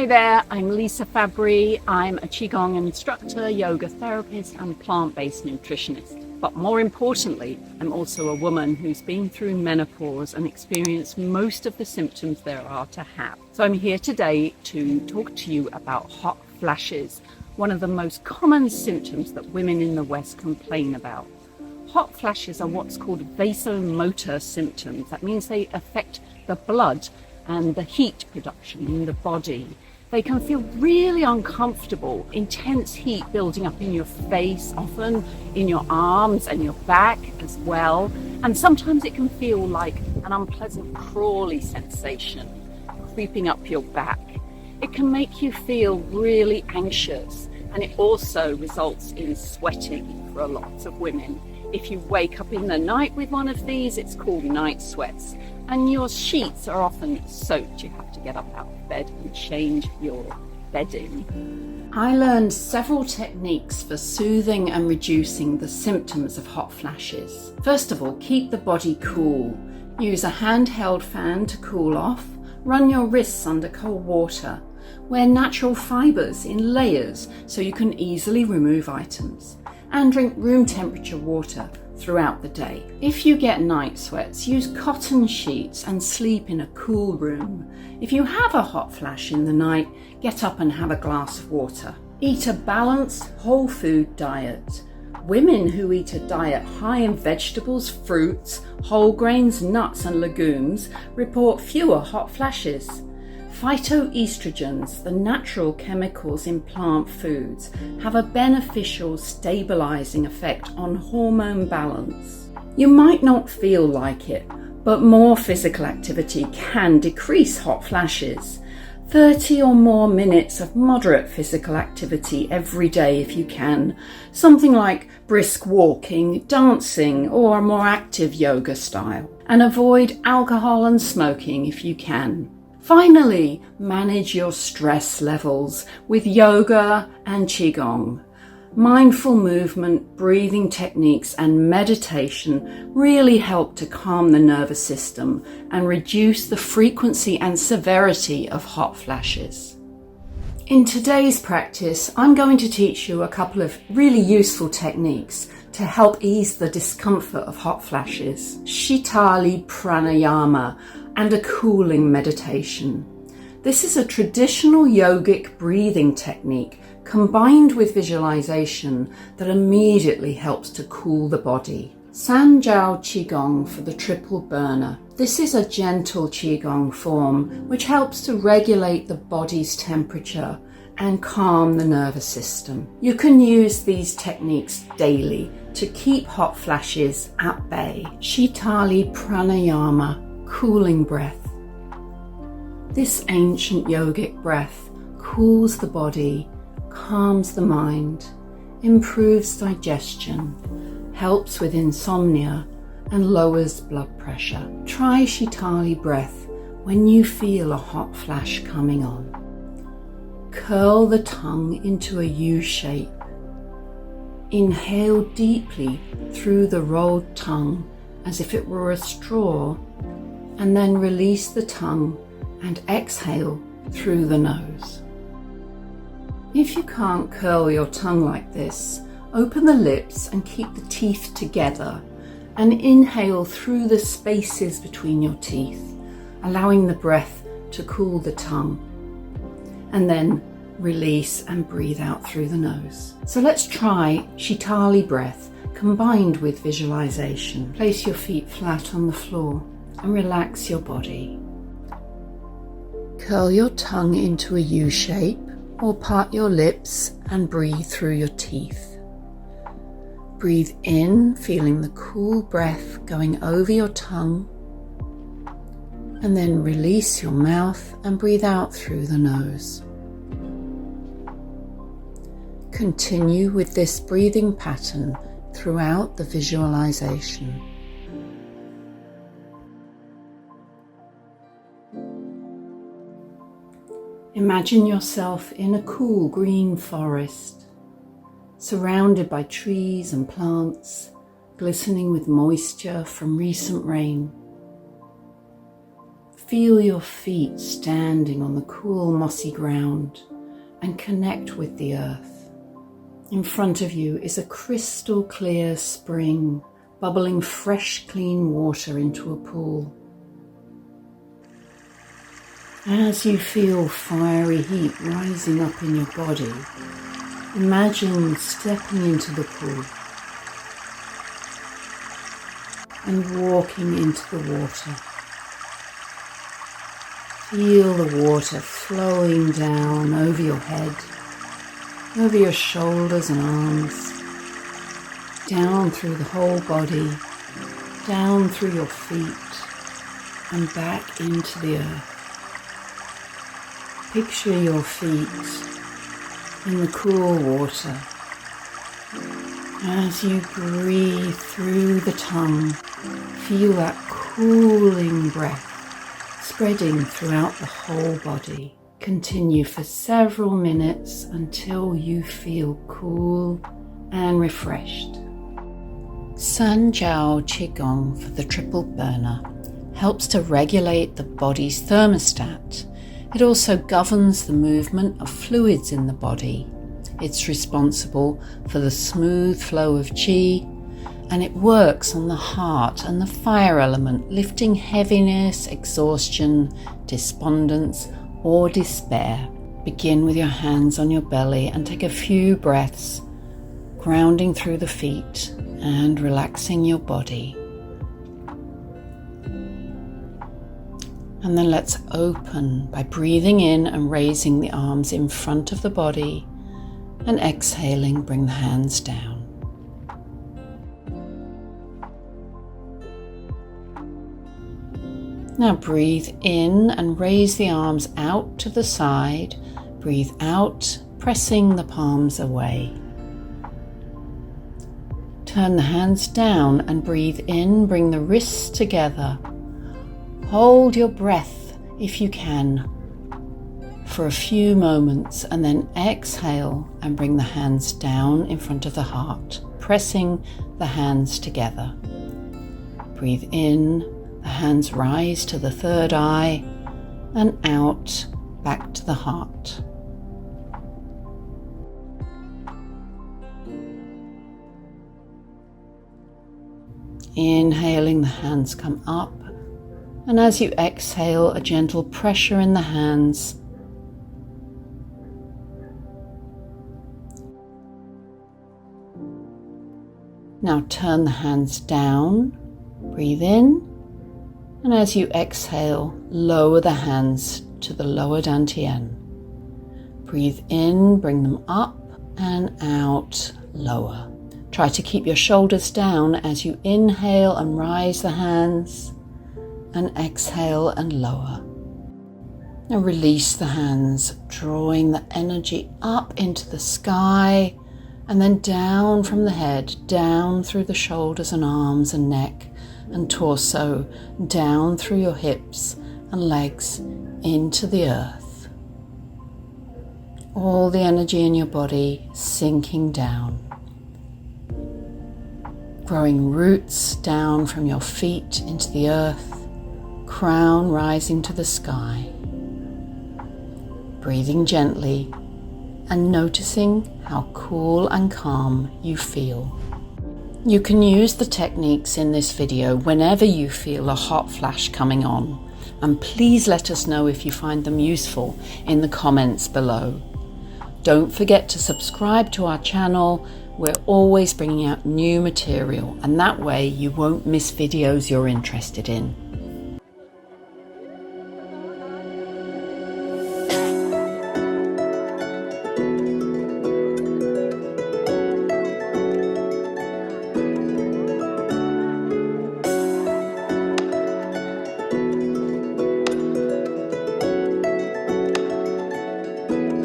Hi there, I'm Lisa Fabry. I'm a Qigong instructor, yoga therapist and plant-based nutritionist. But more importantly, I'm also a woman who's been through menopause and experienced most of the symptoms there are to have. So I'm here today to talk to you about hot flashes, one of the most common symptoms that women in the West complain about. Hot flashes are what's called vasomotor symptoms. That means they affect the blood and the heat production in the body. They can feel really uncomfortable, intense heat building up in your face, often in your arms and your back as well. And sometimes it can feel like an unpleasant crawly sensation creeping up your back. It can make you feel really anxious, and it also results in sweating for lots of women. If you wake up in the night with one of these, it's called night sweats. And your sheets are often soaked. You have to get up out of bed and change your bedding. I learned several techniques for soothing and reducing the symptoms of hot flashes. First of all, keep the body cool. Use a handheld fan to cool off. Run your wrists under cold water. Wear natural fibres in layers so you can easily remove items. And drink room temperature water throughout the day. If you get night sweats, use cotton sheets and sleep in a cool room. If you have a hot flash in the night, get up and have a glass of water. Eat a balanced whole food diet. Women who eat a diet high in vegetables, fruits, whole grains, nuts and legumes report fewer hot flashes. Phytoestrogens, the natural chemicals in plant foods, have a beneficial stabilizing effect on hormone balance. You might not feel like it, but more physical activity can decrease hot flashes. 30 or more minutes of moderate physical activity every day if you can, something like brisk walking, dancing or a more active yoga style. And avoid alcohol and smoking if you can. Finally, manage your stress levels with yoga and Qigong. Mindful movement, breathing techniques and meditation really help to calm the nervous system and reduce the frequency and severity of hot flashes. In today's practice, I'm going to teach you a couple of really useful techniques to help ease the discomfort of hot flashes. Shitali pranayama and a cooling meditation. This is a traditional yogic breathing technique combined with visualization that immediately helps to cool the body. Sanjiao Qigong for the triple burner. This is a gentle Qigong form which helps to regulate the body's temperature and calm the nervous system. You can use these techniques daily to keep hot flashes at bay. Shitali pranayama, cooling breath. This ancient yogic breath cools the body, calms the mind, improves digestion, helps with insomnia and lowers blood pressure. Try Shitali breath when you feel a hot flash coming on. Curl the tongue into a U shape. Inhale deeply through the rolled tongue as if it were a straw, and then release the tongue and exhale through the nose. If you can't curl your tongue like this, open the lips and keep the teeth together and inhale through the spaces between your teeth, allowing the breath to cool the tongue, and then release and breathe out through the nose. So let's try Shitali breath combined with visualization. Place your feet flat on the floor and relax your body. Curl your tongue into a U shape or part your lips and breathe through your teeth. Breathe in, feeling the cool breath going over your tongue, and then release your mouth and breathe out through the nose. Continue with this breathing pattern throughout the visualization. Imagine yourself in a cool green forest, surrounded by trees and plants, glistening with moisture from recent rain. Feel your feet standing on the cool mossy ground and connect with the earth. In front of you is a crystal clear spring, bubbling fresh, clean water into a pool. As you feel fiery heat rising up in your body, imagine stepping into the pool and walking into the water. Feel the water flowing down over your head, over your shoulders and arms, down through the whole body, down through your feet and back into the earth. Picture your feet in the cool water. As you breathe through the tongue, feel that cooling breath spreading throughout the whole body. Continue for several minutes until you feel cool and refreshed. San Jiao Qigong for the triple burner helps to regulate the body's thermostat. It also governs the movement of fluids in the body. It's responsible for the smooth flow of qi, and it works on the heart and the fire element, lifting heaviness, exhaustion, despondence, or despair. Begin with your hands on your belly and take a few breaths, grounding through the feet and relaxing your body. And then let's open by breathing in and raising the arms in front of the body, and exhaling, bring the hands down. Now breathe in and raise the arms out to the side. Breathe out, pressing the palms away. Turn the hands down and breathe in, bring the wrists together. Hold your breath if you can for a few moments, and then exhale and bring the hands down in front of the heart, pressing the hands together. Breathe in, the hands rise to the third eye, and out back to the heart. Inhaling, the hands come up, and as you exhale, a gentle pressure in the hands. Now turn the hands down, breathe in, and as you exhale, lower the hands to the lower dantian. Breathe in, bring them up, and out, lower. Try to keep your shoulders down as you inhale and rise the hands, and exhale and lower. Now release the hands, drawing the energy up into the sky, and then down from the head, down through the shoulders and arms and neck and torso, down through your hips and legs into the earth. All the energy in your body sinking down. Growing roots down from your feet into the earth, crown rising to the sky. Breathing gently and noticing how cool and calm you feel. You can use the techniques in this video whenever you feel a hot flash coming on, and please let us know if you find them useful in the comments below. Don't forget to subscribe to our channel. We're always bringing out new material, and that way you won't miss videos you're interested in.